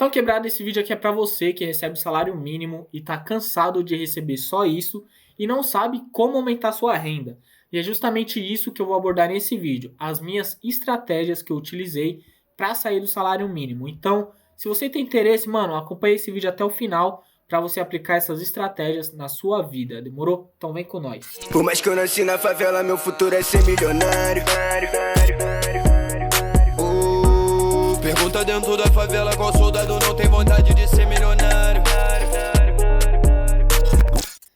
Então, quebrado, esse vídeo aqui é para você que recebe salário mínimo e tá cansado de receber só isso e não sabe como aumentar sua renda. E é justamente isso que eu vou abordar nesse vídeo, as minhas estratégias que eu utilizei para sair do salário mínimo. Então, se você tem interesse, mano, acompanhe esse vídeo até o final para você aplicar essas estratégias na sua vida. Demorou? Então vem com nós. Por mais que eu nasci na favela, meu futuro é ser milionário. Pergunta dentro da favela qual soldado não tem vontade de ser milionário.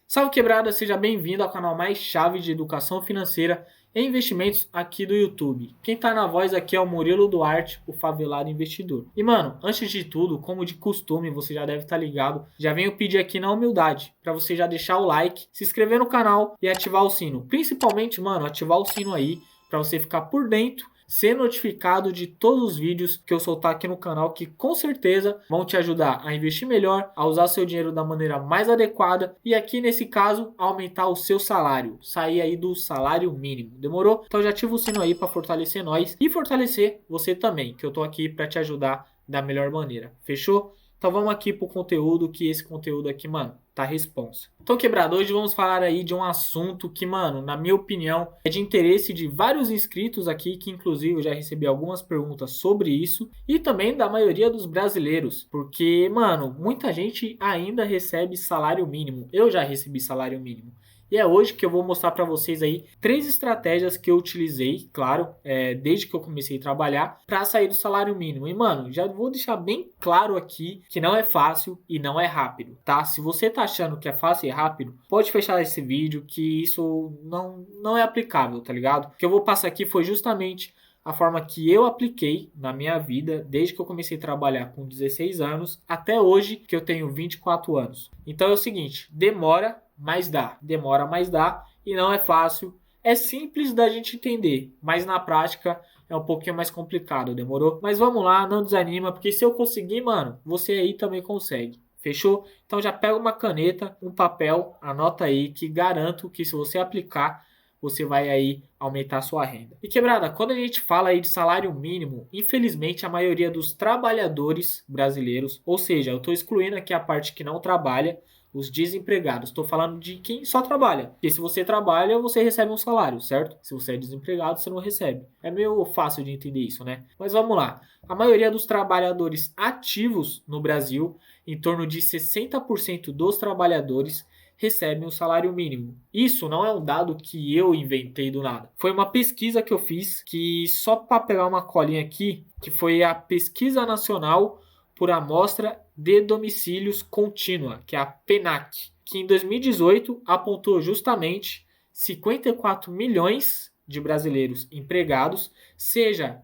Salve, quebrada, seja bem-vindo ao canal mais chave de educação financeira e investimentos aqui do YouTube. Quem tá na voz aqui é o Murilo Duarte, o favelado investidor. E mano, antes de tudo, como de costume, você já deve estar ligado, já venho pedir aqui na humildade para você já deixar o like, se inscrever no canal e ativar o sino. Principalmente, mano, ativar o sino aí para você ficar por dentro, ser notificado de todos os vídeos que eu soltar aqui no canal, que com certeza vão te ajudar a investir melhor, a usar seu dinheiro da maneira mais adequada e aqui nesse caso aumentar o seu salário, sair aí do salário mínimo. Demorou? Então já ativa o sino aí para fortalecer nós e fortalecer você também, que eu tô aqui para te ajudar da melhor maneira. Fechou? Então vamos aqui pro conteúdo, que esse conteúdo aqui, mano, tá responsa. Então, quebrado, hoje vamos falar aí de um assunto que, mano, na minha opinião, é de interesse de vários inscritos aqui, que inclusive eu já recebi algumas perguntas sobre isso, e também da maioria dos brasileiros, porque, mano, muita gente ainda recebe salário mínimo. Eu já recebi salário mínimo. E é hoje que eu vou mostrar para vocês aí 3 estratégias que eu utilizei, claro, desde que eu comecei a trabalhar, para sair do salário mínimo. E, mano, já vou deixar bem claro aqui que não é fácil e não é rápido, tá? Se você tá achando que é fácil e rápido, pode fechar esse vídeo, que isso não é aplicável, tá ligado? O que eu vou passar aqui foi justamente a forma que eu apliquei na minha vida, desde que eu comecei a trabalhar com 16 anos, até hoje que eu tenho 24 anos. Então é o seguinte, demora, mas dá. Demora, mas dá. E não é fácil. É simples da gente entender, mas na prática é um pouquinho mais complicado, demorou? Mas vamos lá, não desanima, porque se eu conseguir, mano, você aí também consegue. Fechou? Então já pega uma caneta, um papel, anota aí, que garanto que se você aplicar, você vai aí aumentar a sua renda. E quebrada, quando a gente fala aí de salário mínimo, infelizmente a maioria dos trabalhadores brasileiros, ou seja, eu estou excluindo aqui a parte que não trabalha, os desempregados. Estou falando de quem só trabalha. Porque se você trabalha, você recebe um salário, certo? Se você é desempregado, você não recebe. É meio fácil de entender isso, né? Mas vamos lá. A maioria dos trabalhadores ativos no Brasil, em torno de 60% dos trabalhadores, recebem o salário mínimo. Isso não é um dado que eu inventei do nada. Foi uma pesquisa que eu fiz, que só para pegar uma colinha aqui, que foi a Pesquisa Nacional por Amostra de Domicílios Contínua, que é a PNAC, que em 2018 apontou justamente 54 milhões de brasileiros empregados, seja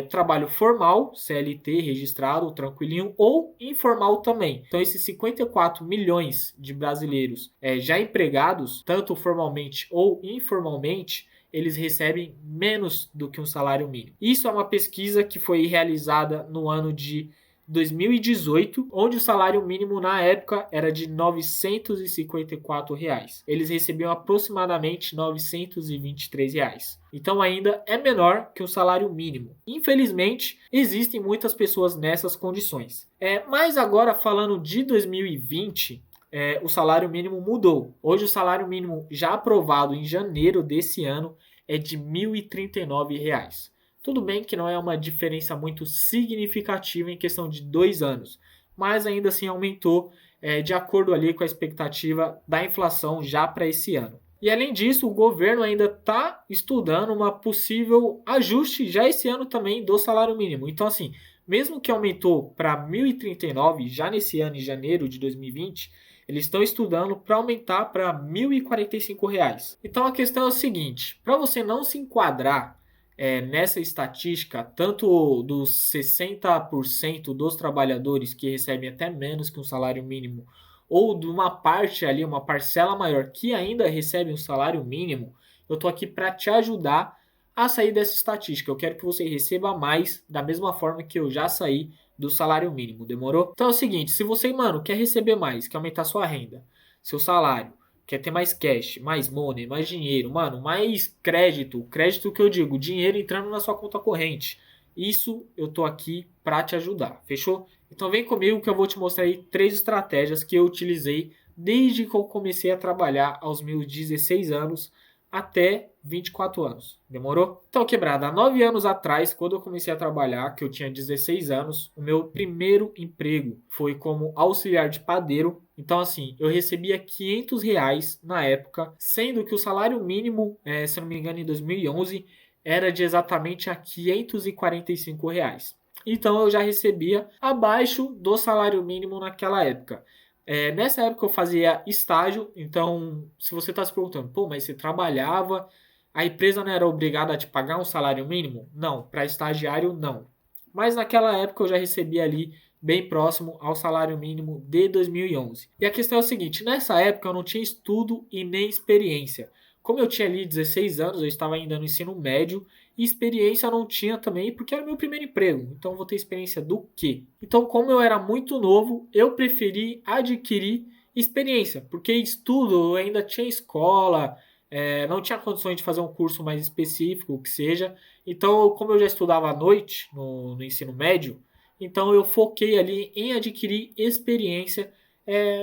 trabalho formal, CLT, registrado, tranquilinho, ou informal também. Então esses 54 milhões de brasileiros já empregados, tanto formalmente ou informalmente, eles recebem menos do que um salário mínimo. Isso é uma pesquisa que foi realizada no ano de 2018, onde o salário mínimo na época era de R$ 954. Eles recebiam aproximadamente R$ 923. Então ainda é menor que o salário mínimo. Infelizmente, existem muitas pessoas nessas condições. Mas agora falando de 2020, o salário mínimo mudou. Hoje o salário mínimo já aprovado em janeiro desse ano é de R$ 1.039. Tudo bem que não é uma diferença muito significativa em questão de 2 anos, mas ainda assim aumentou de acordo ali com a expectativa da inflação já para esse ano. E além disso, o governo ainda está estudando uma possível ajuste já esse ano também do salário mínimo. Então assim, mesmo que aumentou para 1.039 já nesse ano, em janeiro de 2020, eles estão estudando para aumentar para R$ 1.045. Então a questão é o seguinte, para você não se enquadrar nessa estatística, tanto dos 60% dos trabalhadores que recebem até menos que um salário mínimo, ou de uma parte ali, uma parcela maior que ainda recebe um salário mínimo, eu tô aqui para te ajudar a sair dessa estatística. Eu quero que você receba mais, da mesma forma que eu já saí do salário mínimo, demorou? Então é o seguinte, se você, mano, quer receber mais, quer aumentar sua renda, seu salário, quer ter mais cash, mais money, mais dinheiro, mano, mais crédito. Crédito que eu digo, dinheiro entrando na sua conta corrente. Isso eu tô aqui para te ajudar, fechou? Então vem comigo que eu vou te mostrar aí 3 estratégias que eu utilizei desde que eu comecei a trabalhar aos meus 16 anos até 24 anos. Demorou? Então, quebrada, há 9 anos atrás, quando eu comecei a trabalhar, que eu tinha 16 anos, o meu primeiro emprego foi como auxiliar de padeiro. Então, assim, eu recebia R$ 500 na época, sendo que o salário mínimo, se eu não me engano, em 2011, era de exatamente a R$ 545. Então, eu já recebia abaixo do salário mínimo naquela época. Nessa época eu fazia estágio, então se você está se perguntando, pô, mas você trabalhava, a empresa não era obrigada a te pagar um salário mínimo? Não, para estagiário não. Mas naquela época eu já recebia ali bem próximo ao salário mínimo de 2011. E a questão é a seguinte, nessa época eu não tinha estudo e nem experiência. Como eu tinha ali 16 anos, eu estava ainda no ensino médio, e experiência eu não tinha também, porque era meu primeiro emprego. Então, vou ter experiência do quê? Então, como eu era muito novo, eu preferi adquirir experiência, porque estudo, eu ainda tinha escola, não tinha condições de fazer um curso mais específico, o que seja. Então, como eu já estudava à noite no ensino médio, então eu foquei ali em adquirir experiência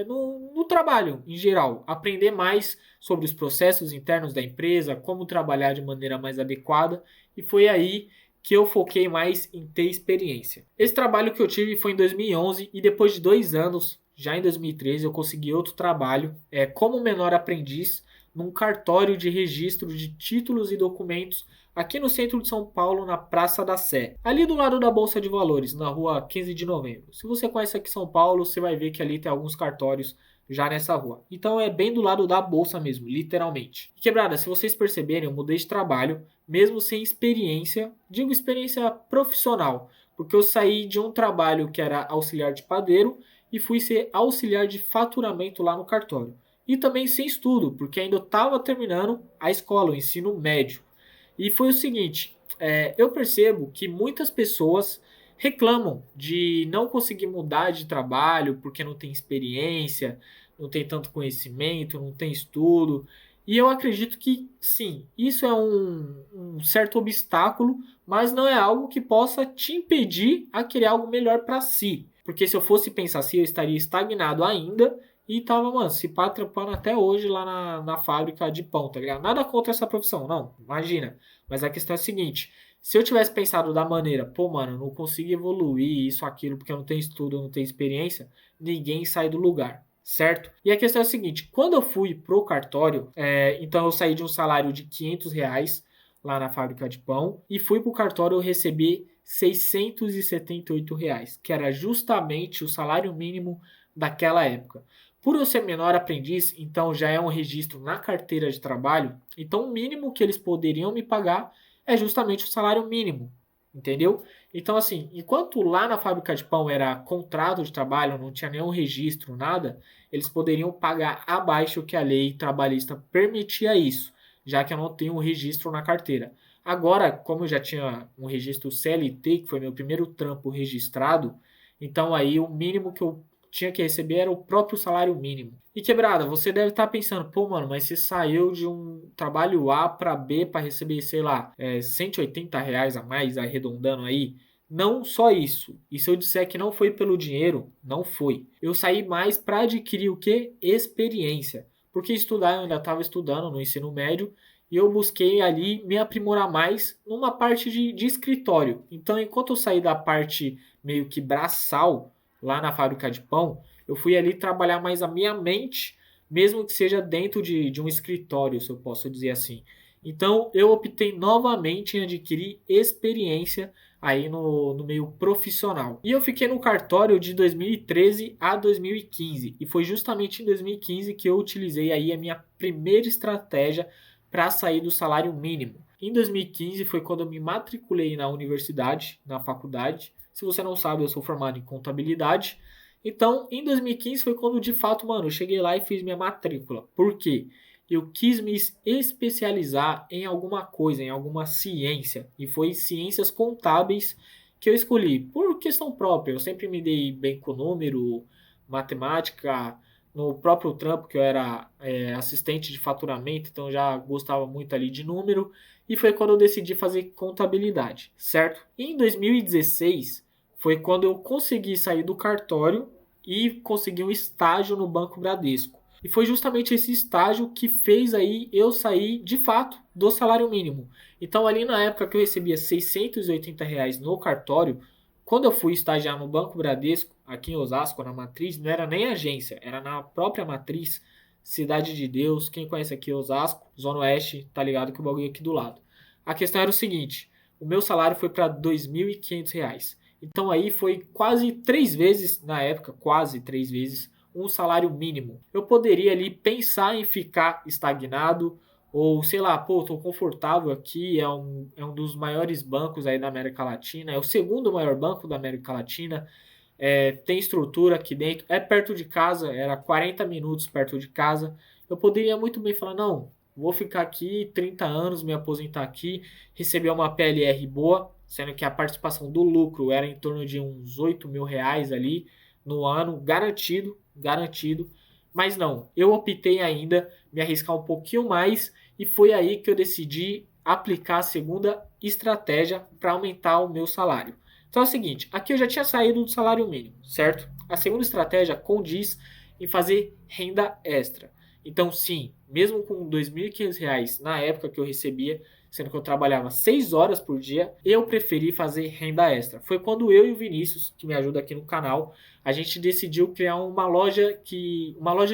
no trabalho em geral, aprender mais sobre os processos internos da empresa, como trabalhar de maneira mais adequada, e foi aí que eu foquei mais em ter experiência. Esse trabalho que eu tive foi em 2011 e depois de 2 anos, já em 2013, eu consegui outro trabalho como menor aprendiz num cartório de registro de títulos e documentos aqui no centro de São Paulo, na Praça da Sé, ali do lado da Bolsa de Valores, na rua 15 de novembro. Se você conhece aqui São Paulo, você vai ver que ali tem alguns cartórios já nessa rua. Então é bem do lado da bolsa mesmo, literalmente. E quebrada, se vocês perceberem, eu mudei de trabalho, mesmo sem experiência, digo experiência profissional, porque eu saí de um trabalho que era auxiliar de padeiro e fui ser auxiliar de faturamento lá no cartório. E também sem estudo, porque ainda estava terminando a escola, o ensino médio. E foi o seguinte, eu percebo que muitas pessoas reclamam de não conseguir mudar de trabalho porque não tem experiência, não tem tanto conhecimento, não tem estudo. E eu acredito que sim, isso é um certo obstáculo, mas não é algo que possa te impedir a querer algo melhor para si. Porque se eu fosse pensar assim, eu estaria estagnado ainda e tava, mano, se pá, trampando até hoje lá na fábrica de pão, tá ligado? Nada contra essa profissão, não, imagina. Mas a questão é a seguinte, se eu tivesse pensado da maneira, pô, mano, eu não consigo evoluir isso, aquilo, porque eu não tenho estudo, eu não tenho experiência, ninguém sai do lugar, certo? E a questão é a seguinte, quando eu fui pro cartório, então eu saí de um salário de R$ 500 lá na fábrica de pão e fui pro cartório eu recebi R$ 678, que era justamente o salário mínimo daquela época. Por eu ser menor aprendiz, então já é um registro na carteira de trabalho, então o mínimo que eles poderiam me pagar é justamente o salário mínimo, entendeu? Então assim, enquanto lá na fábrica de pão era contrato de trabalho, não tinha nenhum registro, nada, eles poderiam pagar abaixo que a lei trabalhista permitia isso, já que eu não tenho um registro na carteira. Agora, como eu já tinha um registro CLT, que foi meu primeiro trampo registrado, então aí o mínimo que eu tinha que receber era o próprio salário mínimo. E quebrada, você deve estar pensando, pô, mano, mas você saiu de um trabalho A para B para receber, sei lá, R$ 180 a mais, arredondando aí. Não só isso. E se eu disser que não foi pelo dinheiro, não foi. Eu saí mais para adquirir o quê? Experiência. Porque estudar, eu ainda estava estudando no ensino médio e eu busquei ali me aprimorar mais numa parte de escritório. Então, enquanto eu saí da parte meio que braçal, lá na fábrica de pão, eu fui ali trabalhar mais a minha mente, mesmo que seja dentro de um escritório, se eu posso dizer assim. Então, eu optei novamente em adquirir experiência aí no meio profissional. E eu fiquei no cartório de 2013 a 2015. E foi justamente em 2015 que eu utilizei aí a minha primeira estratégia para sair do salário mínimo. Em 2015 foi quando eu me matriculei na universidade, na faculdade. Se você não sabe, eu sou formado em contabilidade. Então, em 2015 foi quando de fato, mano, eu cheguei lá e fiz minha matrícula. Por quê? Eu quis me especializar em alguma coisa, em alguma ciência. E foi ciências contábeis que eu escolhi por questão própria. Eu sempre me dei bem com número, matemática, no próprio trampo que eu era assistente de faturamento, então eu já gostava muito ali de número. E foi quando eu decidi fazer contabilidade, certo? Em 2016 foi quando eu consegui sair do cartório e consegui um estágio no Banco Bradesco. E foi justamente esse estágio que fez aí eu sair de fato do salário mínimo. Então ali na época que eu recebia R$ 680 no cartório, quando eu fui estagiar no Banco Bradesco, aqui em Osasco, na matriz, não era nem agência, era na própria matriz, Cidade de Deus. Quem conhece aqui Osasco, Zona Oeste, tá ligado que o bagulho é aqui do lado. A questão era o seguinte, o meu salário foi para R$ 2.500. Então aí foi quase 3 vezes, na época, quase 3 vezes, um salário mínimo. Eu poderia ali pensar em ficar estagnado ou, sei lá, pô, tô confortável aqui, é um dos maiores bancos aí da América Latina, é o segundo maior banco da América Latina, tem estrutura aqui dentro, é perto de casa, era 40 minutos perto de casa. Eu poderia muito bem falar, não, vou ficar aqui 30 anos, me aposentar aqui, receber uma PLR boa, sendo que a participação do lucro era em torno de uns R$ 8.000 ali no ano, garantido, garantido. Mas não, eu optei ainda me arriscar um pouquinho mais e foi aí que eu decidi aplicar a segunda estratégia para aumentar o meu salário. Então é o seguinte, aqui eu já tinha saído do salário mínimo, certo? A segunda estratégia condiz em fazer renda extra. Então sim, mesmo com R$ 2.500 na época que eu recebia, sendo que eu trabalhava 6 horas por dia, eu preferi fazer renda extra. Foi quando eu e o Vinícius, que me ajuda aqui no canal, a gente decidiu criar uma loja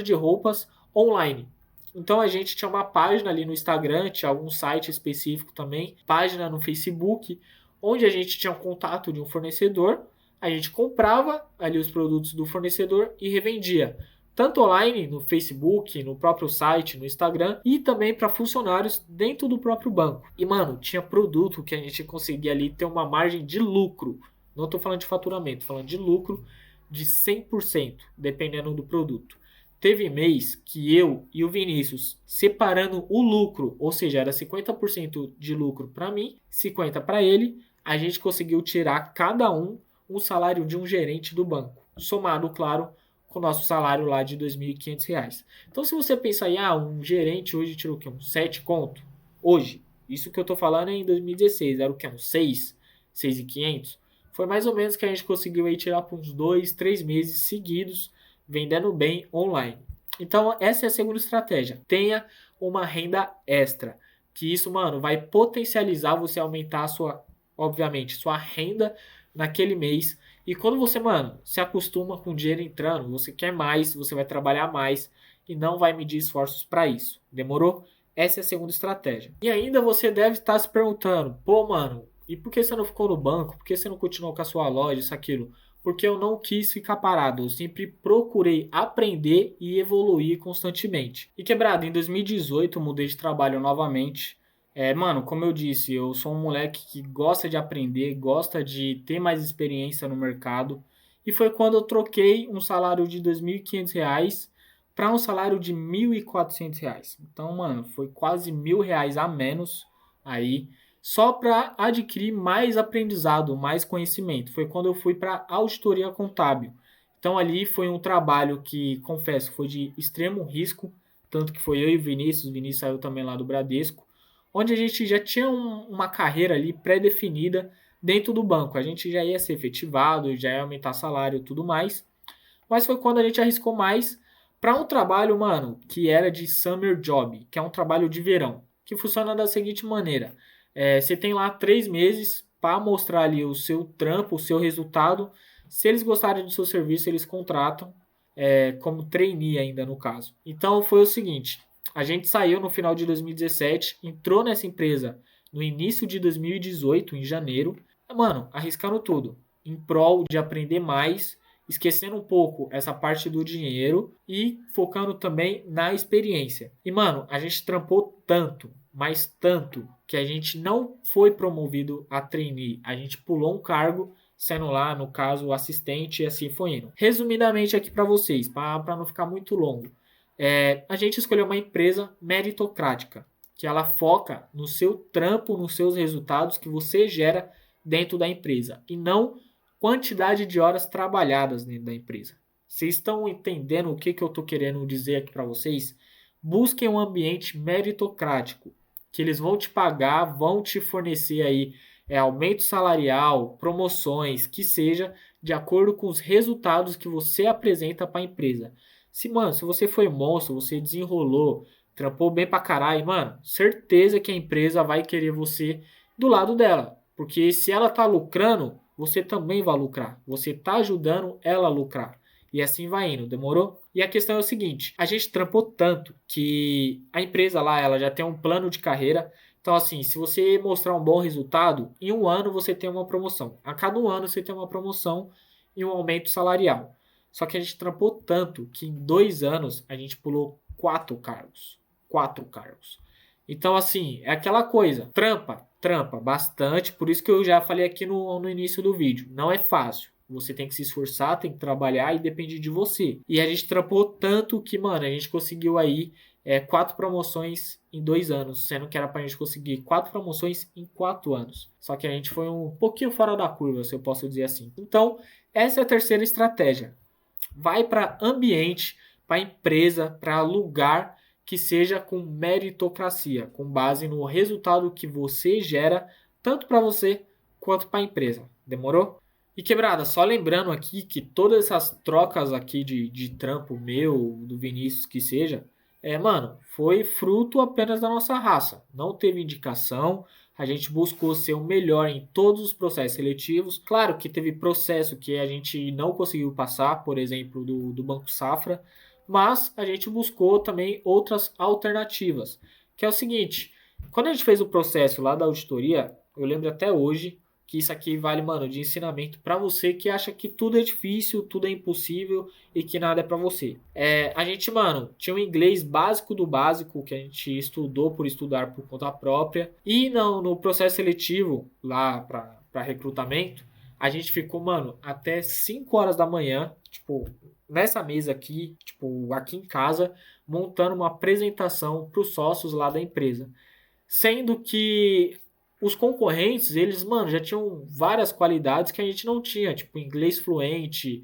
de roupas online. Então a gente tinha uma página ali no Instagram, tinha algum site específico também, página no Facebook, onde a gente tinha um contato de um fornecedor, a gente comprava ali os produtos do fornecedor e revendia. Tanto online, no Facebook, no próprio site, no Instagram e também para funcionários dentro do próprio banco. E, mano, tinha produto que a gente conseguia ali ter uma margem de lucro. Não estou falando de faturamento, tô falando de lucro de 100%, dependendo do produto. Teve mês que eu e o Vinícius, separando o lucro, ou seja, era 50% de lucro para mim, 50% para ele, a gente conseguiu tirar cada um salário de um gerente do banco. Somado, claro, com o nosso salário lá de R$ 2.500. Então, se você pensar aí, um gerente hoje tirou o quê? Uns 7 conto? Hoje, isso que eu tô falando é em 2016, era o quê? Uns 6.500? Foi mais ou menos que a gente conseguiu aí tirar por uns 2, 3 meses seguidos, vendendo bem online. Então, essa é a segunda estratégia. Tenha uma renda extra. Que isso, mano, vai potencializar você aumentar a sua, obviamente, sua renda naquele mês. E quando você, mano, se acostuma com o dinheiro entrando, você quer mais, você vai trabalhar mais e não vai medir esforços para isso. Demorou? Essa é a segunda estratégia. E ainda você deve estar se perguntando, pô, mano, e por que você não ficou no banco? Por que você não continuou com a sua loja, isso, aquilo? Porque eu não quis ficar parado, eu sempre procurei aprender e evoluir constantemente. E quebrado, em 2018 eu mudei de trabalho novamente. Mano, como eu disse, eu sou um moleque que gosta de aprender, gosta de ter mais experiência no mercado. E foi quando eu troquei um salário de R$ 2.500 para um salário de R$ 1.400. Então, mano, foi quase R$ 1.000 a menos aí, só para adquirir mais aprendizado, mais conhecimento. Foi quando eu fui para auditoria contábil. Então ali foi um trabalho que, confesso, foi de extremo risco, tanto que foi eu e o Vinícius saiu também lá do Bradesco, onde a gente já tinha uma carreira ali pré-definida dentro do banco. A gente já ia ser efetivado, já ia aumentar salário e tudo mais. Mas foi quando a gente arriscou mais para um trabalho, mano, que era de summer job, que é um trabalho de verão, que funciona da seguinte maneira. Você tem lá 3 meses para mostrar ali o seu trampo, o seu resultado. Se eles gostarem do seu serviço, eles contratam, como trainee ainda no caso. Então foi o seguinte, a gente saiu no final de 2017, entrou nessa empresa no início de 2018, em janeiro. Mano, arriscando tudo, em prol de aprender mais, esquecendo um pouco essa parte do dinheiro e focando também na experiência. E, mano, a gente trampou tanto, mas tanto, que a gente não foi promovido a trainee. A gente pulou um cargo, sendo lá, no caso, assistente, e assim foi indo. Resumidamente aqui para vocês, para não ficar muito longo. A gente escolheu uma empresa meritocrática, que ela foca no seu trampo, nos seus resultados que você gera dentro da empresa, e não quantidade de horas trabalhadas dentro da empresa. Vocês estão entendendo o que eu estou querendo dizer aqui para vocês? Busquem um ambiente meritocrático, que eles vão te pagar, vão te fornecer aí aumento salarial, promoções, que seja de acordo com os resultados que você apresenta para a empresa. Mano, se você foi monstro, você desenrolou, trampou bem pra caralho, mano, certeza que a empresa vai querer você do lado dela. Porque se ela tá lucrando, você também vai lucrar. Você tá ajudando ela a lucrar. E assim vai indo, demorou? E a questão é o seguinte, a gente trampou tanto que a empresa lá, ela já tem um plano de carreira. Então assim, se você mostrar um bom resultado, em um ano você tem uma promoção. A cada um ano você tem uma promoção e um aumento salarial. Só que a gente trampou tanto que em 2 anos a gente pulou 4 cargos. 4 cargos. Então, assim, é aquela coisa. Trampa bastante. Por isso que eu já falei aqui no início do vídeo. Não é fácil. Você tem que se esforçar, tem que trabalhar e depende de você. E a gente trampou tanto que, mano, a gente conseguiu aí 4 promoções em 2 anos. Sendo que era pra gente conseguir 4 promoções em 4 anos. Só que a gente foi um pouquinho fora da curva, se eu posso dizer assim. Então, essa é a terceira estratégia. Vai para ambiente, para empresa, para lugar que seja com meritocracia, com base no resultado que você gera, tanto para você quanto para a empresa. Demorou? E quebrada, só lembrando aqui que todas essas trocas aqui de trampo meu, do Vinícius, que seja, mano, foi fruto apenas da nossa raça. Não teve indicação. A gente buscou ser o melhor em todos os processos seletivos. Claro que teve processo que a gente não conseguiu passar, por exemplo, do Banco Safra, mas a gente buscou também outras alternativas. Que é o seguinte, quando a gente fez o processo lá da auditoria, eu lembro até hoje que isso aqui vale, mano, de ensinamento para você que acha que tudo é difícil, tudo é impossível e que nada é para você. A gente, mano, tinha um inglês básico do básico que a gente estudou por estudar por conta própria. E no processo seletivo lá para recrutamento, a gente ficou, mano, até 5 horas da manhã, tipo, nessa mesa aqui, tipo, aqui em casa, montando uma apresentação para os sócios lá da empresa. Sendo que os concorrentes, eles, mano, já tinham várias qualidades que a gente não tinha, tipo, inglês fluente,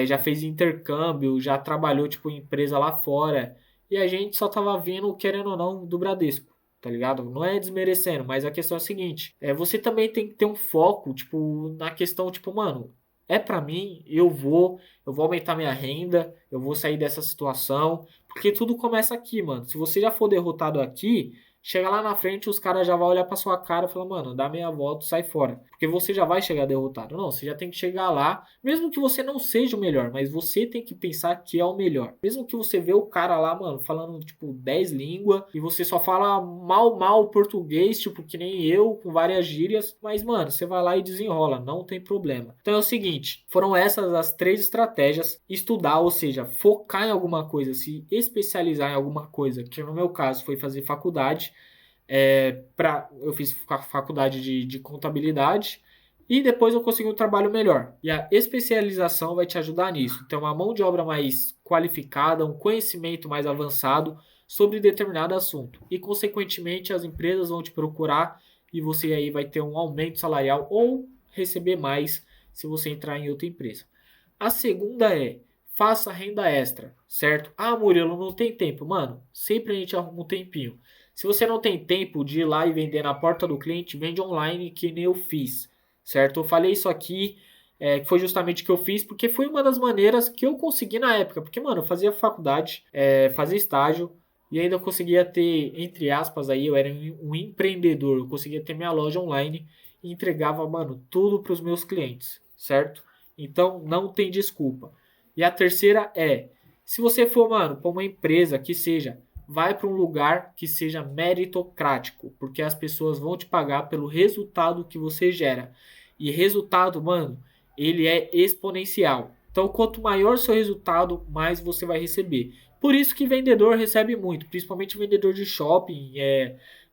já fez intercâmbio, já trabalhou, tipo, em empresa lá fora, e a gente só tava vindo, querendo ou não, do Bradesco, tá ligado? Não é desmerecendo, mas a questão é a seguinte, você também tem que ter um foco, tipo, na questão, tipo, mano, é pra mim, eu vou aumentar minha renda, eu vou sair dessa situação, porque tudo começa aqui, mano. Se você já for derrotado aqui, chega lá na frente, os caras já vão olhar pra sua cara e falar, mano, dá meia volta e sai fora. Porque você já vai chegar derrotado. Não, você já tem que chegar lá, mesmo que você não seja o melhor, mas você tem que pensar que é o melhor. Mesmo que você vê o cara lá, mano, falando, tipo, 10 línguas, e você só fala mal português, tipo, que nem eu, com várias gírias, mas, mano, você vai lá e desenrola, não tem problema. Então é o seguinte, foram essas as 3 estratégias. Estudar, ou seja, focar em alguma coisa, se especializar em alguma coisa, que no meu caso foi fazer faculdade. Eu fiz faculdade de contabilidade e depois eu consegui um trabalho melhor. E a especialização vai te ajudar nisso. Ter uma mão de obra mais qualificada, um conhecimento mais avançado sobre determinado assunto. E, consequentemente, as empresas vão te procurar e você aí vai ter um aumento salarial ou receber mais se você entrar em outra empresa. A segunda faça renda extra, certo? Ah, Murilo, não tem tempo. Mano, sempre a gente arruma um tempinho. Se você não tem tempo de ir lá e vender na porta do cliente, vende online, que nem eu fiz, certo? Eu falei isso aqui, que foi justamente o que eu fiz, porque foi uma das maneiras que eu consegui na época. Porque, mano, eu fazia faculdade, fazia estágio, e ainda eu conseguia ter, entre aspas, aí eu era um empreendedor. Eu conseguia ter minha loja online e entregava, mano, tudo para os meus clientes, certo? Então, não tem desculpa. E a terceira se você for, mano, para uma empresa que seja... vai para um lugar que seja meritocrático, porque as pessoas vão te pagar pelo resultado que você gera. E resultado, mano, ele é exponencial. Então, quanto maior o seu resultado, mais você vai receber. Por isso que vendedor recebe muito, principalmente vendedor de shopping,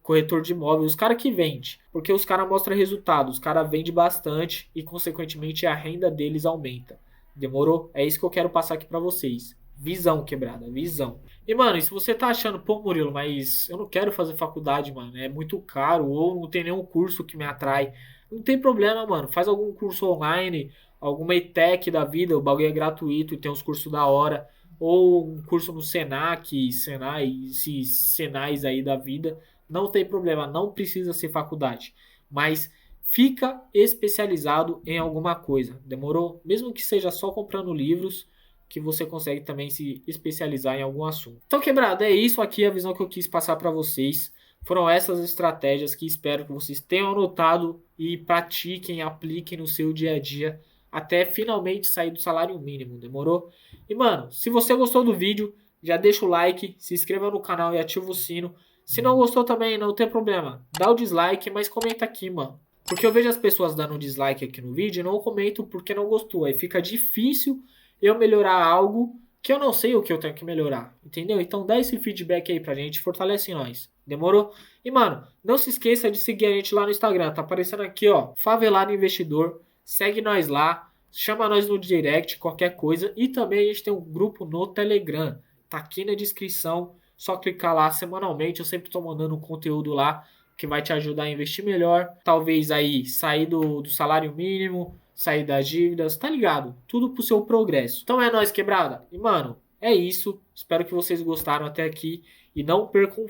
corretor de imóvel, os caras que vendem. Porque os caras mostram resultado, os caras vendem bastante e, consequentemente, a renda deles aumenta. Demorou? É isso que eu quero passar aqui para vocês. Visão, quebrada, visão. E, mano, e se você tá achando, pô, Murilo, mas eu não quero fazer faculdade, mano, é muito caro, ou não tem nenhum curso que me atrai. Não tem problema, mano, faz algum curso online, alguma ETEC da vida, o bagulho é gratuito e tem uns cursos da hora. Ou um curso no Senac, Senai, esses Senais aí da vida. Não tem problema, não precisa ser faculdade. Mas fica especializado em alguma coisa. Demorou? Mesmo que seja só comprando livros, que você consegue também se especializar em algum assunto. Então, quebrado, é isso aqui a visão que eu quis passar para vocês. Foram essas estratégias que espero que vocês tenham anotado e pratiquem, apliquem no seu dia a dia até finalmente sair do salário mínimo, demorou? E mano, se você gostou do vídeo, já deixa o like, se inscreva no canal e ativa o sino. Se não gostou também, não tem problema, dá o dislike, mas comenta aqui, mano. Porque eu vejo as pessoas dando dislike aqui no vídeo e não comento porque não gostou. Aí fica difícil eu melhorar algo que eu não sei o que eu tenho que melhorar, entendeu? Então dá esse feedback aí pra gente, fortalece nós, demorou? E mano, não se esqueça de seguir a gente lá no Instagram, tá aparecendo aqui ó, Favelado Investidor, segue nós lá, chama nós no direct, qualquer coisa, e também a gente tem um grupo no Telegram, tá aqui na descrição, só clicar lá semanalmente, eu sempre tô mandando conteúdo lá, que vai te ajudar a investir melhor, talvez aí sair do salário mínimo, sair das dívidas, tá ligado? Tudo pro seu progresso. Então é nóis, quebrada. E mano, é isso. Espero que vocês gostaram até aqui. E não percam o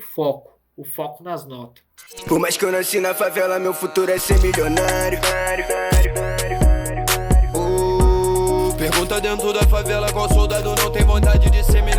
foco nas notas. Por mais que eu nasci na favela, meu futuro é ser milionário. Pergunta dentro da favela qual soldado não tem vontade de ser milionário.